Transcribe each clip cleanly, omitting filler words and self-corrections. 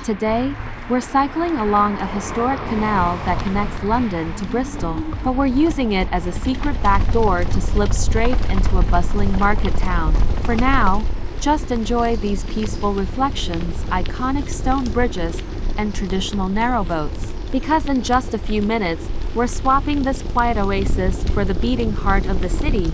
Today, we're cycling along a historic canal that connects London to Bristol, but we're using it as a secret back door to slip straight into a bustling market town. For now, just enjoy these peaceful reflections, iconic stone bridges, and traditional narrowboats. Because in just a few minutes, we're swapping this quiet oasis for the beating heart of the city.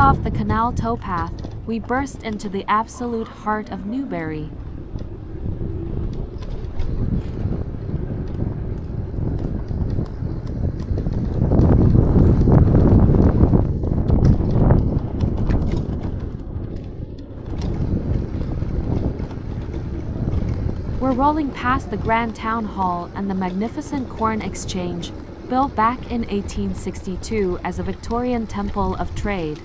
off the canal towpath, we burst into the absolute heart of Newbury. We're rolling past the Grand Town Hall and the magnificent Corn Exchange, built back in 1862 as a Victorian temple of trade.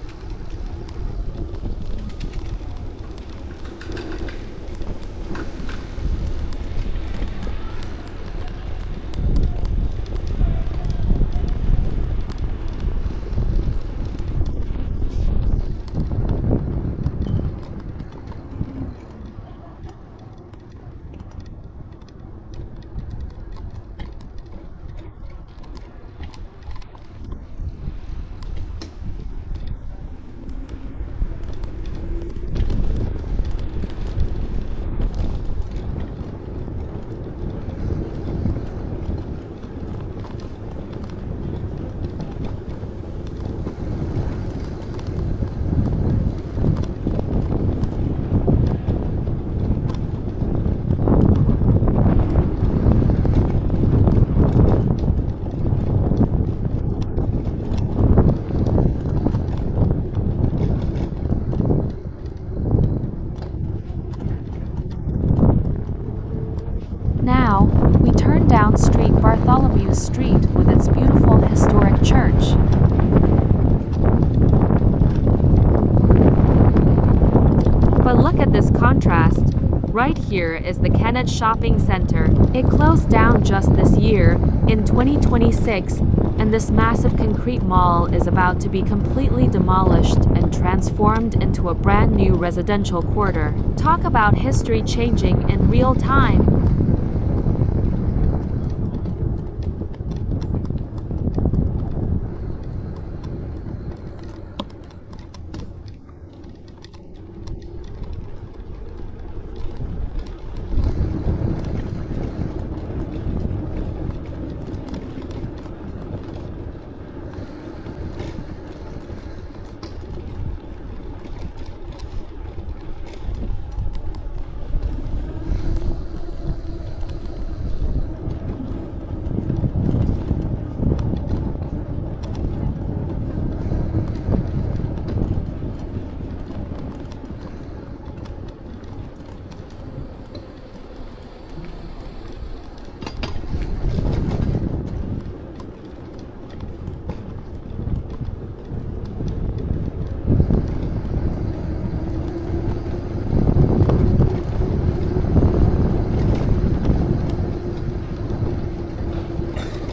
Now, we turn down Street Bartholomew Street with its beautiful historic church. But look at this contrast. Right here is the Kennet Shopping Center. It closed down just this year, in 2026, and this massive concrete mall is about to be completely demolished and transformed into a brand new residential quarter. Talk about history changing in real time.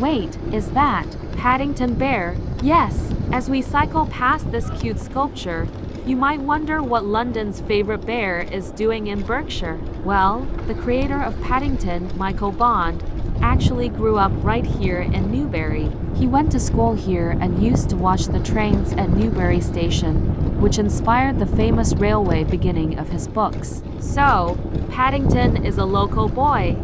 Wait, is that Paddington Bear? Yes, as we cycle past this cute sculpture, you might wonder what London's favorite bear is doing in Berkshire. Well, the creator of Paddington, Michael Bond, actually grew up right here in Newbury. He went to school here and used to watch the trains at Newbury Station, which inspired the famous railway beginning of his books. So, Paddington is a local boy.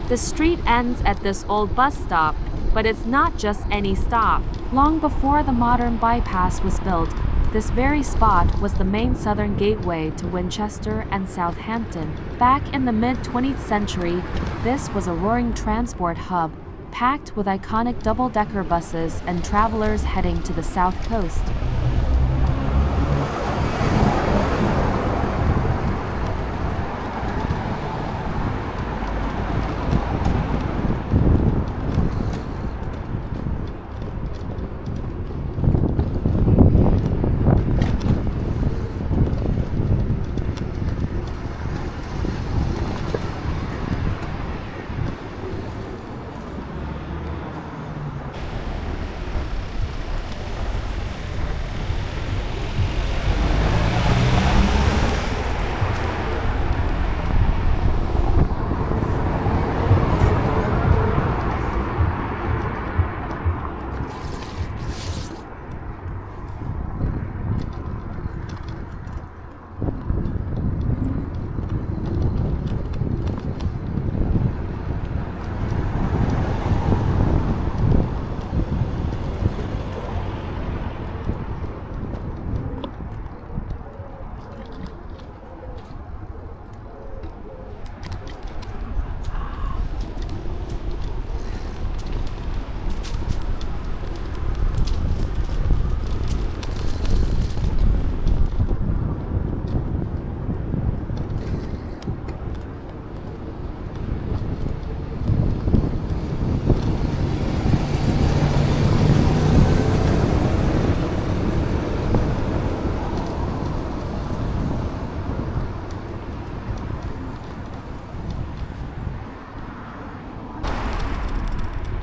The street ends at this old bus stop, but it's not just any stop. Long before the modern bypass was built, this very spot was the main southern gateway to Winchester and Southampton. Back in the mid-20th century, this was a roaring transport hub, packed with iconic double-decker buses and travelers heading to the south coast.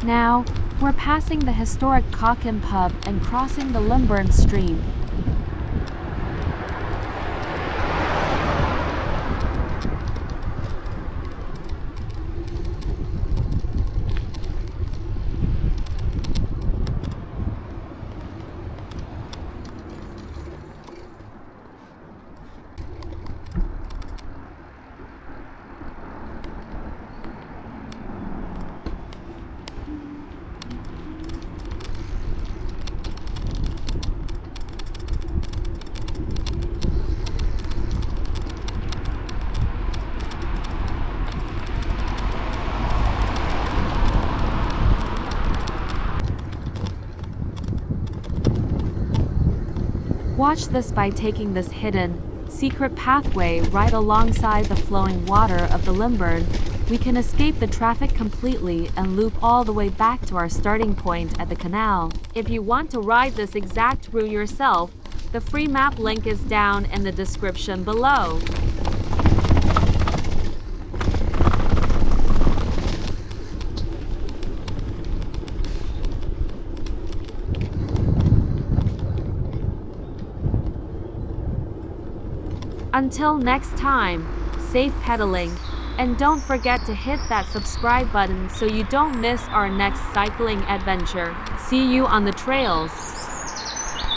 Now, we're passing the historic Cockham pub and crossing the Lambourn stream. Watch this. By taking this hidden, secret pathway right alongside the flowing water of the Lambourn, we can escape the traffic completely and loop all the way back to our starting point at the canal. If you want to ride this exact route yourself, the free map link is down in the description below. Until next time, safe pedaling, and don't forget to hit that subscribe button so you don't miss our next cycling adventure. See you on the trails.